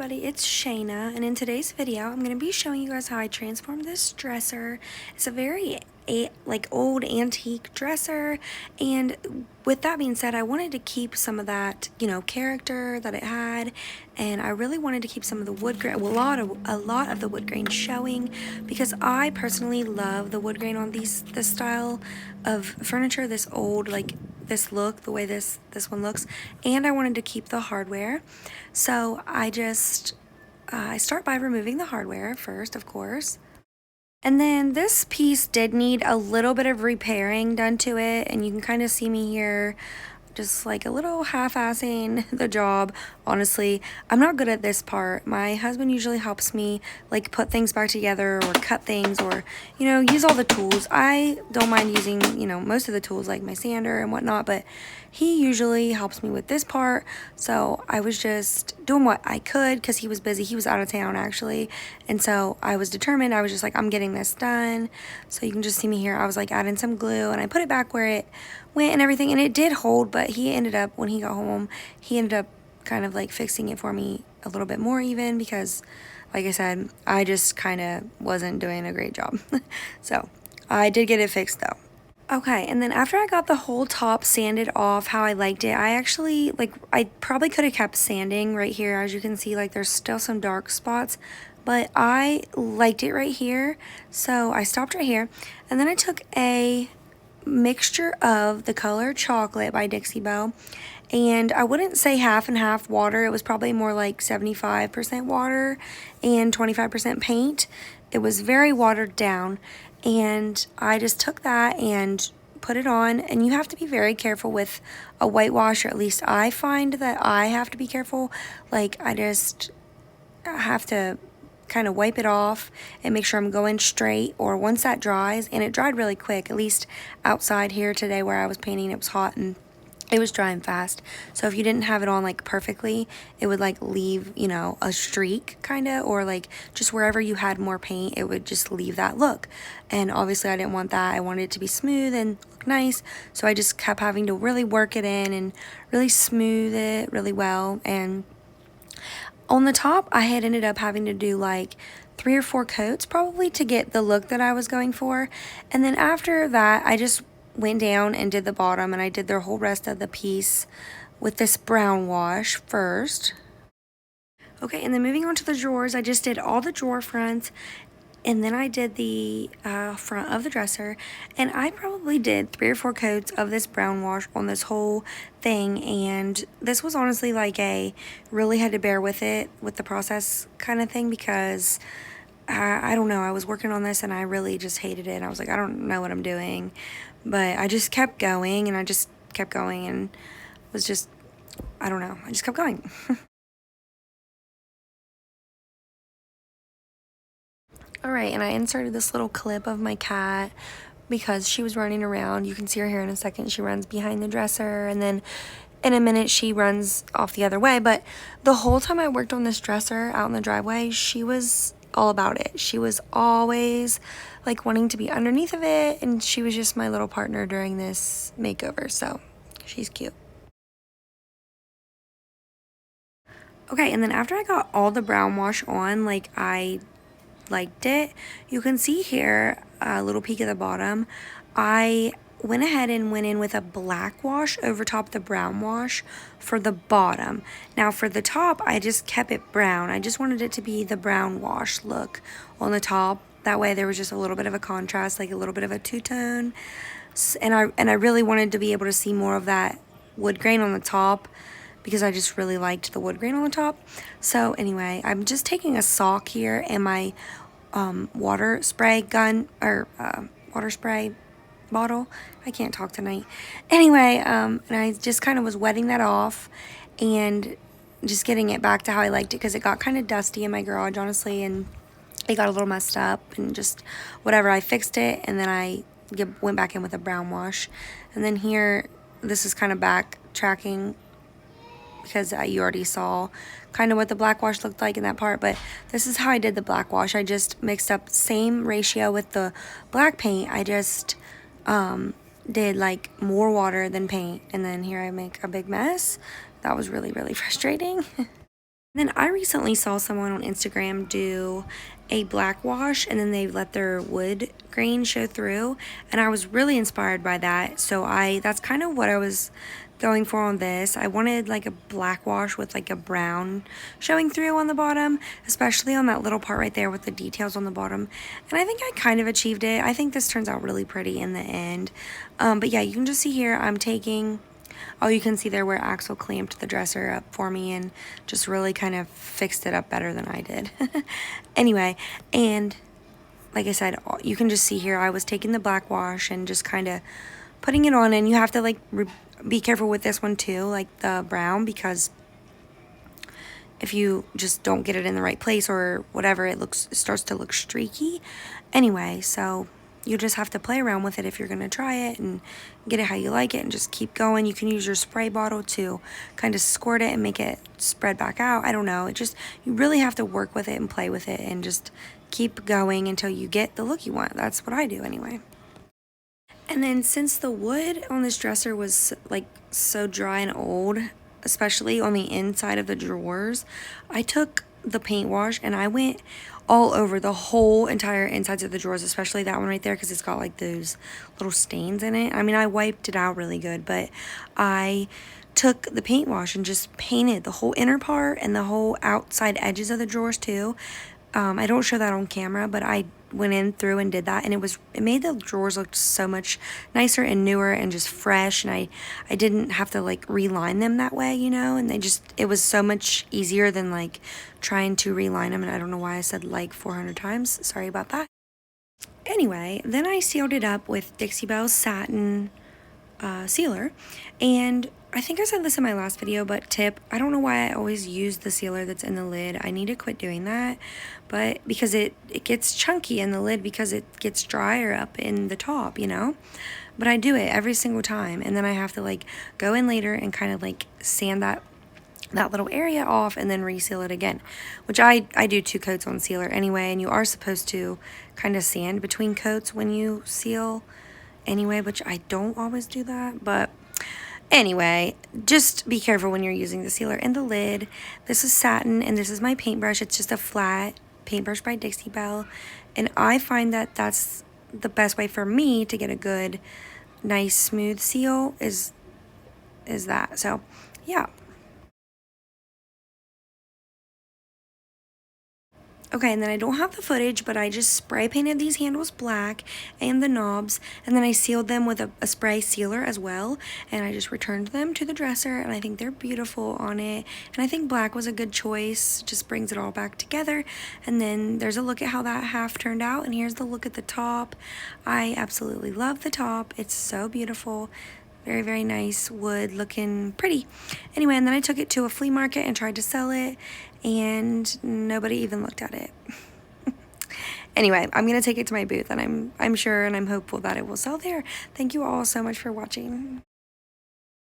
everybody, it's Shayna, and in today's video I'm going to be showing you guys how I transformed this dresser. It's a very old antique dresser, and with that being said, I wanted to keep some of that, character that it had, and I really wanted to keep some of the wood grain, a lot of the wood grain showing, because I personally love the wood grain on this style of furniture, this old, this look, the way this one looks, and I wanted to keep the hardware. So I start by removing the hardware first, of course. And then this piece did need a little bit of repairing done to it, and you can kind of see me here just like a little half-assing the job. Honestly, I'm not good at this part. My husband usually helps me like put things back together or cut things or, use all the tools. I don't mind using, most of the tools like my sander and whatnot, but he usually helps me with this part. So I was just doing what I could because he was busy. He was out of town actually. And so I was determined. I was just like, I'm getting this done. So you can just see me here. I was like adding some glue and I put it back where it went and everything, and it did hold, but he ended up, when he got home, he ended up kind of like fixing it for me a little bit more even because, like I said, I just kind of wasn't doing a great job. So I did get it fixed though. Okay, and then after I got the whole top sanded off how I liked it, I actually, I probably could have kept sanding right here. As you can see, there's still some dark spots, but I liked it right here, so I stopped right here. And then I took a mixture of the color Chocolate by Dixie Belle, and I wouldn't say half and half water. It was probably more like 75% water and 25% paint. It was very watered down, and I just took that and put it on. And you have to be very careful with a whitewash, or at least I find that I have to be careful. I just have to kind of wipe it off and make sure I'm going straight, or once that dries, and it dried really quick, at least outside here today where I was painting, it was hot and it was drying fast. So if you didn't have it on perfectly, it would leave, a streak kind of, or just wherever you had more paint, it would just leave that look. And obviously I didn't want that. I wanted it to be smooth and look nice. So I just kept having to really work it in and really smooth it really well. And on the top, I had ended up having to do 3 or 4 coats probably to get the look that I was going for. And then after that, I just went down and did the bottom, and I did the whole rest of the piece with this brown wash first. Okay, and then moving on to the drawers, I just did all the drawer fronts, and then I did the front of the dresser, and I probably did 3 or 4 coats of this brown wash on this whole thing. And this was honestly really had to bear with it, with the process kind of thing, because I don't know, I was working on this and I really just hated it. I was like, I don't know what I'm doing, but I just kept going, and I just kept going, and was just, I don't know, I just kept going. Alright, and I inserted this little clip of my cat because she was running around. You can see her here in a second. She runs behind the dresser, and then in a minute she runs off the other way. But the whole time I worked on this dresser out in the driveway, she was all about it. She was always wanting to be underneath of it, and she was just my little partner during this makeover, so she's cute. Okay, and then after I got all the brown wash on, I liked it. You can see here a little peek at the bottom. I went ahead and went in with a black wash over top the brown wash for the bottom. Now for the top, I just kept it brown. I just wanted it to be the brown wash look on the top. That way there was just a little bit of a contrast, a little bit of a two-tone. And I really wanted to be able to see more of that wood grain on the top, because I just really liked the wood grain on the top. So anyway, I'm just taking a sock here and my water spray gun, or water spray bottle. I can't talk tonight. Anyway, and I just kind of was wetting that off and just getting it back to how I liked it, because it got kind of dusty in my garage, honestly, and it got a little messed up and just whatever. I fixed it, and then I went back in with a brown wash. And then here, this is kind of backtracking because you already saw kind of what the black wash looked like in that part, but this is how I did the black wash. I just mixed up same ratio with the black paint. I just did more water than paint, and then here I make a big mess. That was really, really frustrating. Then I recently saw someone on Instagram do a black wash and then they let their wood grain show through, and I was really inspired by that. So that's kind of what I was going for on this. I wanted like a black wash with like a brown showing through on the bottom, especially on that little part right there with the details on the bottom. And I think I kind of achieved it. I think this turns out really pretty in the end. But yeah, you can just see here I'm taking, oh, you can see there where Axel clamped the dresser up for me and just really kind of fixed it up better than I did. Anyway, and like I said, you can just see here I was taking the black wash and just kind of putting it on, and you have to like be careful with this one too, like the brown, because if you just don't get it in the right place or whatever, it starts to look streaky. Anyway, so you just have to play around with it if you're going to try it and get it how you like it and just keep going. You can use your spray bottle to kind of squirt it and make it spread back out. I don't know. You really have to work with it and play with it and just keep going until you get the look you want. That's what I do anyway. And then since the wood on this dresser was like so dry and old, especially on the inside of the drawers, I took the paint wash and I went all over the whole entire insides of the drawers, especially that one right there because it's got like those little stains in it. I mean, I wiped it out really good, but I took the paint wash and just painted the whole inner part and the whole outside edges of the drawers too. I don't show that on camera, but I went in through and did that, and it made the drawers look so much nicer and newer and just fresh, and I didn't have to like reline them that way, you know, and it was so much easier than like trying to reline them. And I don't know why I said like 400 times, sorry about that. Anyway, then I sealed it up with Dixie Belle's satin sealer, and I think I said this in my last video, but tip, I don't know why I always use the sealer that's in the lid. I need to quit doing that, but because it gets chunky in the lid because it gets drier up in the top, you know? But I do it every single time, and then I have to like go in later and kind of like sand that little area off and then reseal it again, which I do 2 coats on sealer anyway, and you are supposed to kind of sand between coats when you seal anyway, which I don't always do that. But anyway, just be careful when you're using the sealer. And the lid, this is satin, and this is my paintbrush. It's just a flat paintbrush by Dixie Belle, and I find that that's the best way for me to get a good, nice, smooth seal is that. So yeah. Okay, and then I don't have the footage, but I just spray painted these handles black and the knobs, and then I sealed them with a spray sealer as well, and I just returned them to the dresser, and I think they're beautiful on it, and I think black was a good choice. Just brings it all back together. And then there's a look at how that half turned out, and here's the look at the top. I absolutely love the top. It's so beautiful. Very, very nice wood, looking pretty. Anyway, and then I took it to a flea market and tried to sell it, and nobody even looked at it. Anyway, I'm going to take it to my booth, and I'm sure and I'm hopeful that it will sell there. Thank you all so much for watching.